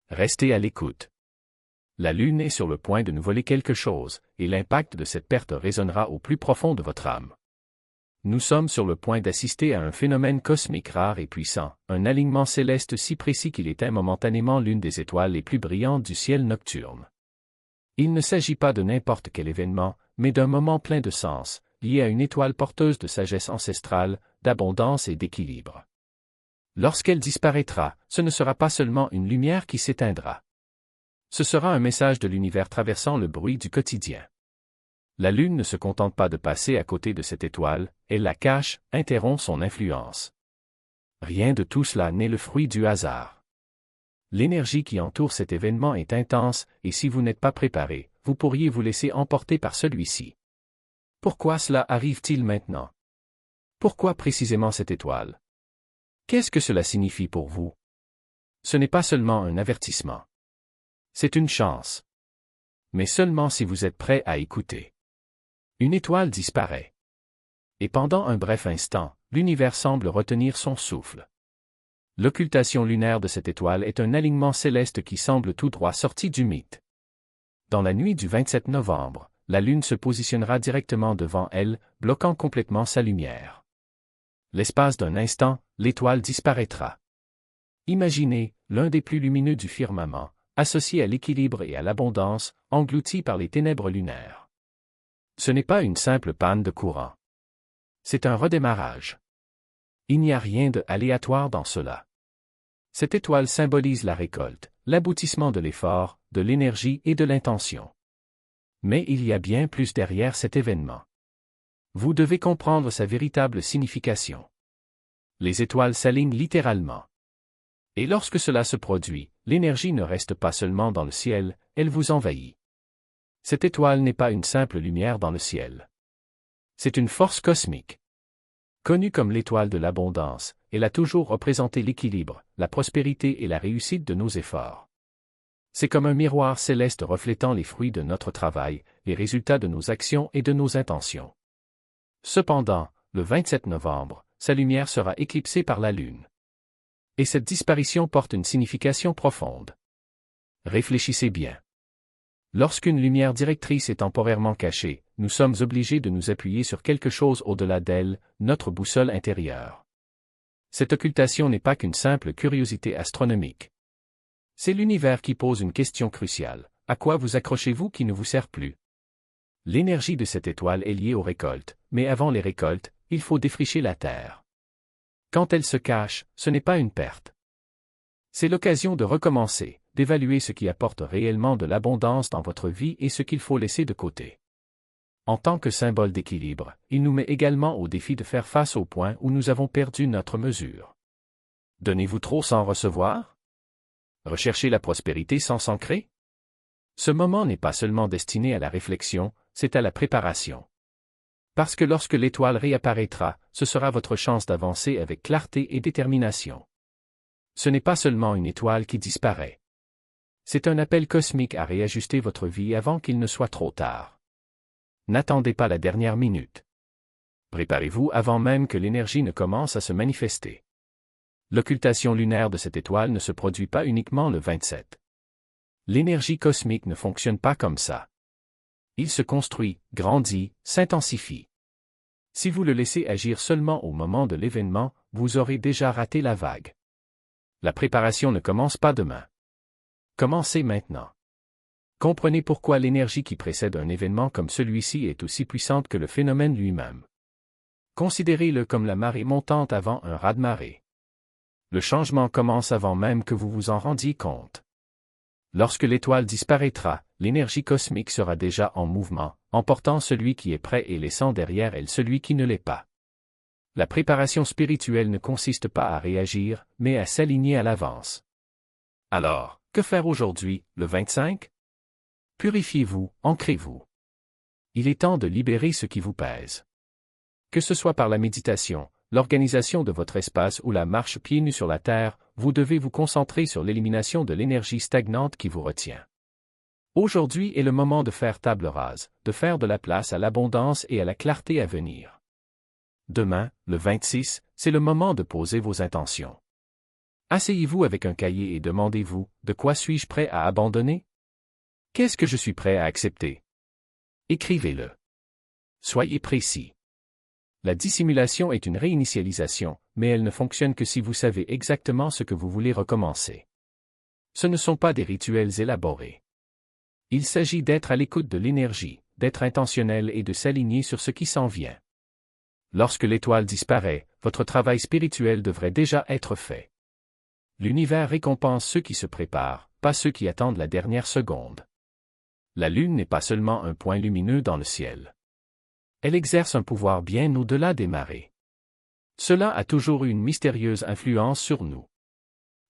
Restez à l'écoute. La Lune est sur le point de nous voler quelque chose, et l'impact de cette perte résonnera au plus profond de votre âme. Nous sommes sur le point d'assister à un phénomène cosmique rare et puissant, un alignement céleste si précis qu'il éteint momentanément l'une des étoiles les plus brillantes du ciel nocturne. Il ne s'agit pas de n'importe quel événement, mais d'un moment plein de sens, lié à une étoile porteuse de sagesse ancestrale, d'abondance et d'équilibre. Lorsqu'elle disparaîtra, ce ne sera pas seulement une lumière qui s'éteindra. Ce sera un message de l'univers traversant le bruit du quotidien. La Lune ne se contente pas de passer à côté de cette étoile, elle la cache, interrompt son influence. Rien de tout cela n'est le fruit du hasard. L'énergie qui entoure cet événement est intense, et si vous n'êtes pas préparé, vous pourriez vous laisser emporter par celui-ci. Pourquoi cela arrive-t-il maintenant? Pourquoi précisément cette étoile? Qu'est-ce que cela signifie pour vous? Ce n'est pas seulement un avertissement. C'est une chance. Mais seulement si vous êtes prêt à écouter. Une étoile disparaît. Et pendant un bref instant, l'univers semble retenir son souffle. L'occultation lunaire de cette étoile est un alignement céleste qui semble tout droit sorti du mythe. Dans la nuit du 27 novembre, la Lune se positionnera directement devant elle, bloquant complètement sa lumière. L'espace d'un instant, l'étoile disparaîtra. Imaginez, l'un des plus lumineux du firmament, associé à l'équilibre et à l'abondance, englouti par les ténèbres lunaires. Ce n'est pas une simple panne de courant. C'est un redémarrage. Il n'y a rien de aléatoire dans cela. Cette étoile symbolise la récolte, l'aboutissement de l'effort, de l'énergie et de l'intention. Mais il y a bien plus derrière cet événement. Vous devez comprendre sa véritable signification. Les étoiles s'alignent littéralement. Et lorsque cela se produit, l'énergie ne reste pas seulement dans le ciel, elle vous envahit. Cette étoile n'est pas une simple lumière dans le ciel. C'est une force cosmique. Connue comme l'étoile de l'abondance, elle a toujours représenté l'équilibre, la prospérité et la réussite de nos efforts. C'est comme un miroir céleste reflétant les fruits de notre travail, les résultats de nos actions et de nos intentions. Cependant, le 27 novembre, sa lumière sera éclipsée par la Lune. Et cette disparition porte une signification profonde. Réfléchissez bien. Lorsqu'une lumière directrice est temporairement cachée, nous sommes obligés de nous appuyer sur quelque chose au-delà d'elle, notre boussole intérieure. Cette occultation n'est pas qu'une simple curiosité astronomique. C'est l'univers qui pose une question cruciale. À quoi vous accrochez-vous qui ne vous sert plus? L'énergie de cette étoile est liée aux récoltes, mais avant les récoltes, il faut défricher la terre. Quand elle se cache, ce n'est pas une perte. C'est l'occasion de recommencer, d'évaluer ce qui apporte réellement de l'abondance dans votre vie et ce qu'il faut laisser de côté. En tant que symbole d'équilibre, il nous met également au défi de faire face au point où nous avons perdu notre mesure. Donnez-vous trop sans recevoir? Recherchez la prospérité sans s'ancrer? Ce moment n'est pas seulement destiné à la réflexion, c'est à la préparation. Parce que lorsque l'étoile réapparaîtra, ce sera votre chance d'avancer avec clarté et détermination. Ce n'est pas seulement une étoile qui disparaît. C'est un appel cosmique à réajuster votre vie avant qu'il ne soit trop tard. N'attendez pas la dernière minute. Préparez-vous avant même que l'énergie ne commence à se manifester. L'occultation lunaire de cette étoile ne se produit pas uniquement le 27. L'énergie cosmique ne fonctionne pas comme ça. Il se construit, grandit, s'intensifie. Si vous le laissez agir seulement au moment de l'événement, vous aurez déjà raté la vague. La préparation ne commence pas demain. Commencez maintenant. Comprenez pourquoi l'énergie qui précède un événement comme celui-ci est aussi puissante que le phénomène lui-même. Considérez-le comme la marée montante avant un raz-de-marée. Le changement commence avant même que vous vous en rendiez compte. Lorsque l'étoile disparaîtra, l'énergie cosmique sera déjà en mouvement, emportant celui qui est prêt et laissant derrière elle celui qui ne l'est pas. La préparation spirituelle ne consiste pas à réagir, mais à s'aligner à l'avance. Alors, que faire aujourd'hui, le 25? Purifiez-vous, ancrez-vous. Il est temps de libérer ce qui vous pèse. Que ce soit par la méditation, l'organisation de votre espace ou la marche pieds nus sur la terre, vous devez vous concentrer sur l'élimination de l'énergie stagnante qui vous retient. Aujourd'hui est le moment de faire table rase, de faire de la place à l'abondance et à la clarté à venir. Demain, le 26, c'est le moment de poser vos intentions. Asseyez-vous avec un cahier et demandez-vous, de quoi suis-je prêt à abandonner? Qu'est-ce que je suis prêt à accepter? Écrivez-le. Soyez précis. La dissimulation est une réinitialisation, mais elle ne fonctionne que si vous savez exactement ce que vous voulez recommencer. Ce ne sont pas des rituels élaborés. Il s'agit d'être à l'écoute de l'énergie, d'être intentionnel et de s'aligner sur ce qui s'en vient. Lorsque l'étoile disparaît, votre travail spirituel devrait déjà être fait. L'univers récompense ceux qui se préparent, pas ceux qui attendent la dernière seconde. La Lune n'est pas seulement un point lumineux dans le ciel. Elle exerce un pouvoir bien au-delà des marées. Cela a toujours eu une mystérieuse influence sur nous.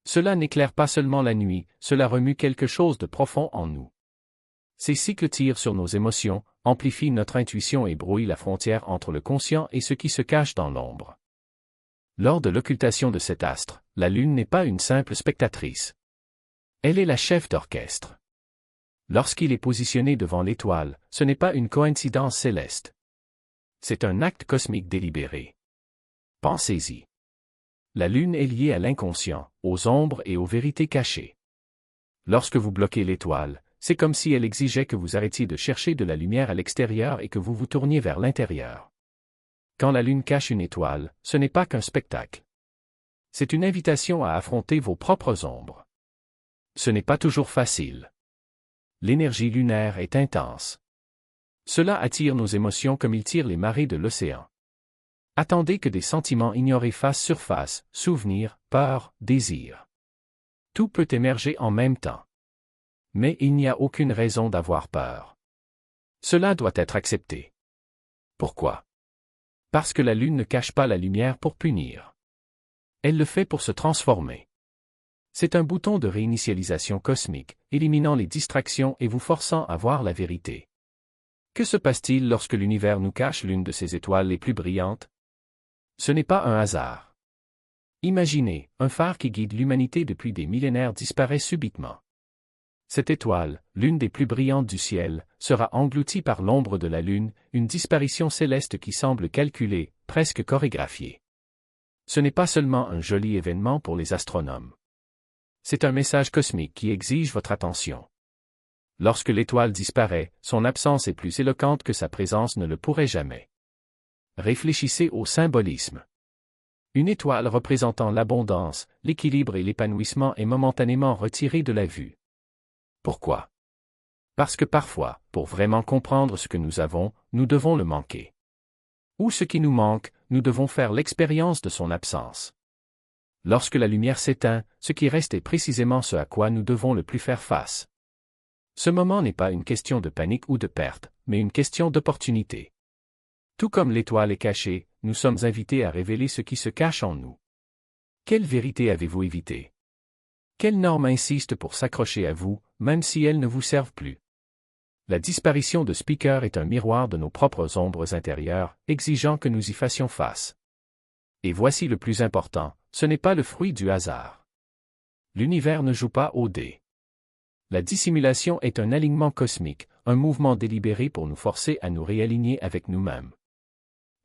Cela n'éclaire pas seulement la nuit, cela remue quelque chose de profond en nous. Ces cycles tirent sur nos émotions, amplifient notre intuition et brouillent la frontière entre le conscient et ce qui se cache dans l'ombre. Lors de l'occultation de cet astre, la Lune n'est pas une simple spectatrice. Elle est la chef d'orchestre. Lorsqu'il est positionné devant l'étoile, ce n'est pas une coïncidence céleste. C'est un acte cosmique délibéré. Pensez-y. La Lune est liée à l'inconscient, aux ombres et aux vérités cachées. Lorsque vous bloquez l'étoile, c'est comme si elle exigeait que vous arrêtiez de chercher de la lumière à l'extérieur et que vous vous tourniez vers l'intérieur. Quand la Lune cache une étoile, ce n'est pas qu'un spectacle. C'est une invitation à affronter vos propres ombres. Ce n'est pas toujours facile. L'énergie lunaire est intense. Cela attire nos émotions comme il tire les marées de l'océan. Attendez que des sentiments ignorés fassent surface, souvenirs, peur, désir. Tout peut émerger en même temps. Mais il n'y a aucune raison d'avoir peur. Cela doit être accepté. Pourquoi? Parce que la Lune ne cache pas la lumière pour punir. Elle le fait pour se transformer. C'est un bouton de réinitialisation cosmique, éliminant les distractions et vous forçant à voir la vérité. Que se passe-t-il lorsque l'univers nous cache l'une de ses étoiles les plus brillantes? Ce n'est pas un hasard. Imaginez, un phare qui guide l'humanité depuis des millénaires disparaît subitement. Cette étoile, l'une des plus brillantes du ciel, sera engloutie par l'ombre de la Lune, une disparition céleste qui semble calculée, presque chorégraphiée. Ce n'est pas seulement un joli événement pour les astronomes. C'est un message cosmique qui exige votre attention. Lorsque l'étoile disparaît, son absence est plus éloquente que sa présence ne le pourrait jamais. Réfléchissez au symbolisme. Une étoile représentant l'abondance, l'équilibre et l'épanouissement est momentanément retirée de la vue. Pourquoi? Parce que parfois, pour vraiment comprendre ce que nous avons, nous devons le manquer. Ou ce qui nous manque, nous devons faire l'expérience de son absence. Lorsque la lumière s'éteint, ce qui reste est précisément ce à quoi nous devons le plus faire face. Ce moment n'est pas une question de panique ou de perte, mais une question d'opportunité. Tout comme l'étoile est cachée, nous sommes invités à révéler ce qui se cache en nous. Quelle vérité avez-vous évité? Quelle norme insiste pour s'accrocher à vous, même si elles ne vous servent plus? La disparition de Speaker est un miroir de nos propres ombres intérieures, exigeant que nous y fassions face. Et voici le plus important, ce n'est pas le fruit du hasard. L'univers ne joue pas au dé. La dissimulation est un alignement cosmique, un mouvement délibéré pour nous forcer à nous réaligner avec nous-mêmes.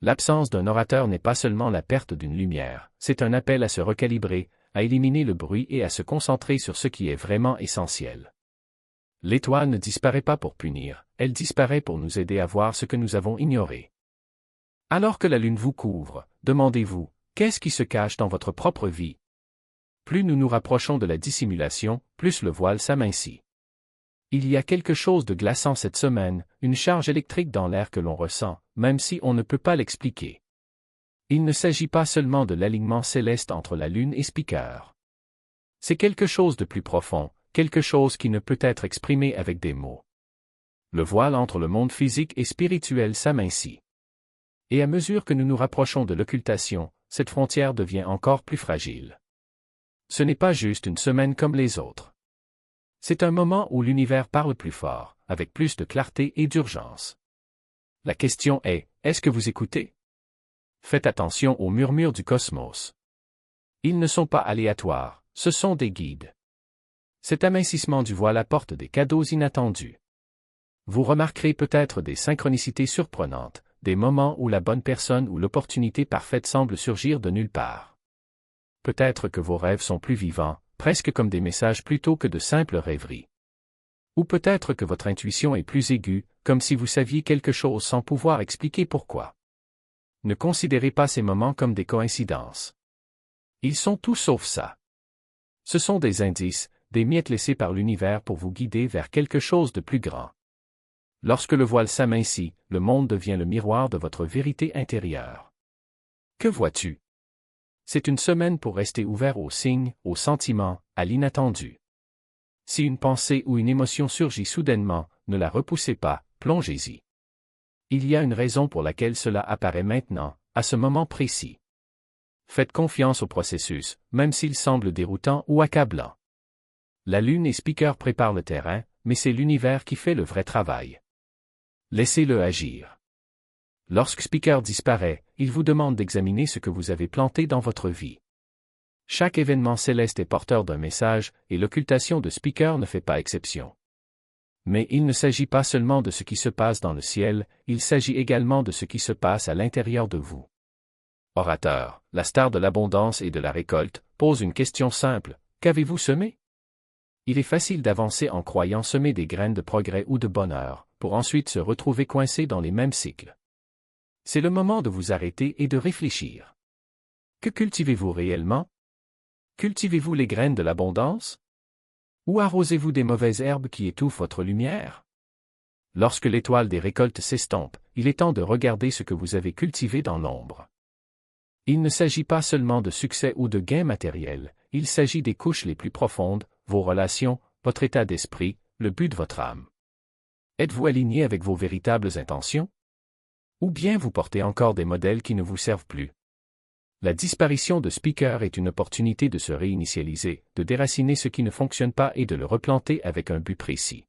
L'absence d'un orateur n'est pas seulement la perte d'une lumière, c'est un appel à se recalibrer, à éliminer le bruit et à se concentrer sur ce qui est vraiment essentiel. L'étoile ne disparaît pas pour punir, elle disparaît pour nous aider à voir ce que nous avons ignoré. Alors que la Lune vous couvre, demandez-vous, qu'est-ce qui se cache dans votre propre vie? Plus nous nous rapprochons de la dissimulation, plus le voile s'amincit. Il y a quelque chose de glaçant cette semaine, une charge électrique dans l'air que l'on ressent, même si on ne peut pas l'expliquer. Il ne s'agit pas seulement de l'alignement céleste entre la Lune et Speaker. C'est quelque chose de plus profond, quelque chose qui ne peut être exprimé avec des mots. Le voile entre le monde physique et spirituel s'amincit. Et à mesure que nous nous rapprochons de l'occultation, cette frontière devient encore plus fragile. Ce n'est pas juste une semaine comme les autres. C'est un moment où l'univers parle plus fort, avec plus de clarté et d'urgence. La question est, est-ce que vous écoutez? Faites attention aux murmures du cosmos. Ils ne sont pas aléatoires, ce sont des guides. Cet amincissement du voile apporte des cadeaux inattendus. Vous remarquerez peut-être des synchronicités surprenantes, des moments où la bonne personne ou l'opportunité parfaite semble surgir de nulle part. Peut-être que vos rêves sont plus vivants, presque comme des messages plutôt que de simples rêveries. Ou peut-être que votre intuition est plus aiguë, comme si vous saviez quelque chose sans pouvoir expliquer pourquoi. Ne considérez pas ces moments comme des coïncidences. Ils sont tout sauf ça. Ce sont des indices, des miettes laissées par l'univers pour vous guider vers quelque chose de plus grand. Lorsque le voile s'amincit, le monde devient le miroir de votre vérité intérieure. Que vois-tu? C'est une semaine pour rester ouvert aux signes, aux sentiments, à l'inattendu. Si une pensée ou une émotion surgit soudainement, ne la repoussez pas, plongez-y. Il y a une raison pour laquelle cela apparaît maintenant, à ce moment précis. Faites confiance au processus, même s'il semble déroutant ou accablant. La Lune et Speaker préparent le terrain, mais c'est l'univers qui fait le vrai travail. Laissez-le agir. Lorsque Speaker disparaît, il vous demande d'examiner ce que vous avez planté dans votre vie. Chaque événement céleste est porteur d'un message, et l'occultation de Speaker ne fait pas exception. Mais il ne s'agit pas seulement de ce qui se passe dans le ciel, il s'agit également de ce qui se passe à l'intérieur de vous. Orateur, la star de l'abondance et de la récolte, pose une question simple, qu'avez-vous semé? Il est facile d'avancer en croyant semer des graines de progrès ou de bonheur, pour ensuite se retrouver coincé dans les mêmes cycles. C'est le moment de vous arrêter et de réfléchir. Que cultivez-vous réellement? Cultivez-vous les graines de l'abondance? Ou arrosez-vous des mauvaises herbes qui étouffent votre lumière? Lorsque l'étoile des récoltes s'estompe, il est temps de regarder ce que vous avez cultivé dans l'ombre. Il ne s'agit pas seulement de succès ou de gains matériels, il s'agit des couches les plus profondes, vos relations, votre état d'esprit, le but de votre âme. Êtes-vous aligné avec vos véritables intentions? Ou bien vous portez encore des modèles qui ne vous servent plus? La disparition de Speaker est une opportunité de se réinitialiser, de déraciner ce qui ne fonctionne pas et de le replanter avec un but précis.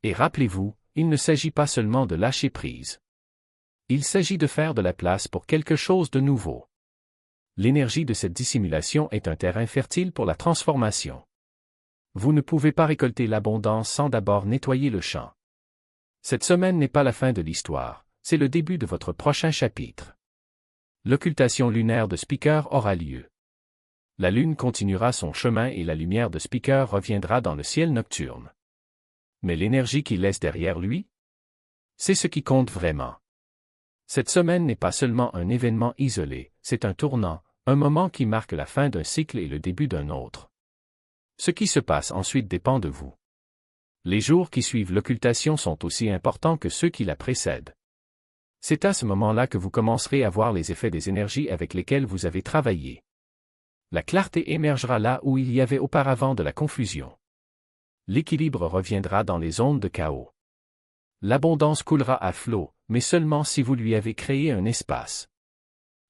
Et rappelez-vous, il ne s'agit pas seulement de lâcher prise. Il s'agit de faire de la place pour quelque chose de nouveau. L'énergie de cette dissimulation est un terrain fertile pour la transformation. Vous ne pouvez pas récolter l'abondance sans d'abord nettoyer le champ. Cette semaine n'est pas la fin de l'histoire, c'est le début de votre prochain chapitre. L'occultation lunaire de Speaker aura lieu. La Lune continuera son chemin et la lumière de Speaker reviendra dans le ciel nocturne. Mais l'énergie qu'il laisse derrière lui? C'est ce qui compte vraiment. Cette semaine n'est pas seulement un événement isolé, c'est un tournant, un moment qui marque la fin d'un cycle et le début d'un autre. Ce qui se passe ensuite dépend de vous. Les jours qui suivent l'occultation sont aussi importants que ceux qui la précèdent. C'est à ce moment-là que vous commencerez à voir les effets des énergies avec lesquelles vous avez travaillé. La clarté émergera là où il y avait auparavant de la confusion. L'équilibre reviendra dans les zones de chaos. L'abondance coulera à flot, mais seulement si vous lui avez créé un espace.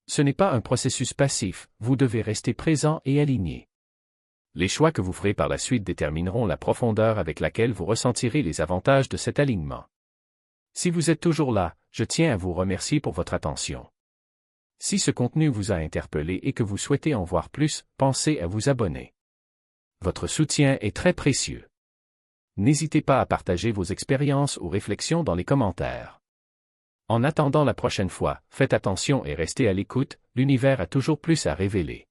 Ce n'est pas un processus passif, vous devez rester présent et aligné. Les choix que vous ferez par la suite détermineront la profondeur avec laquelle vous ressentirez les avantages de cet alignement. Si vous êtes toujours là, je tiens à vous remercier pour votre attention. Si ce contenu vous a interpellé et que vous souhaitez en voir plus, pensez à vous abonner. Votre soutien est très précieux. N'hésitez pas à partager vos expériences ou réflexions dans les commentaires. En attendant la prochaine fois, faites attention et restez à l'écoute, l'univers a toujours plus à révéler.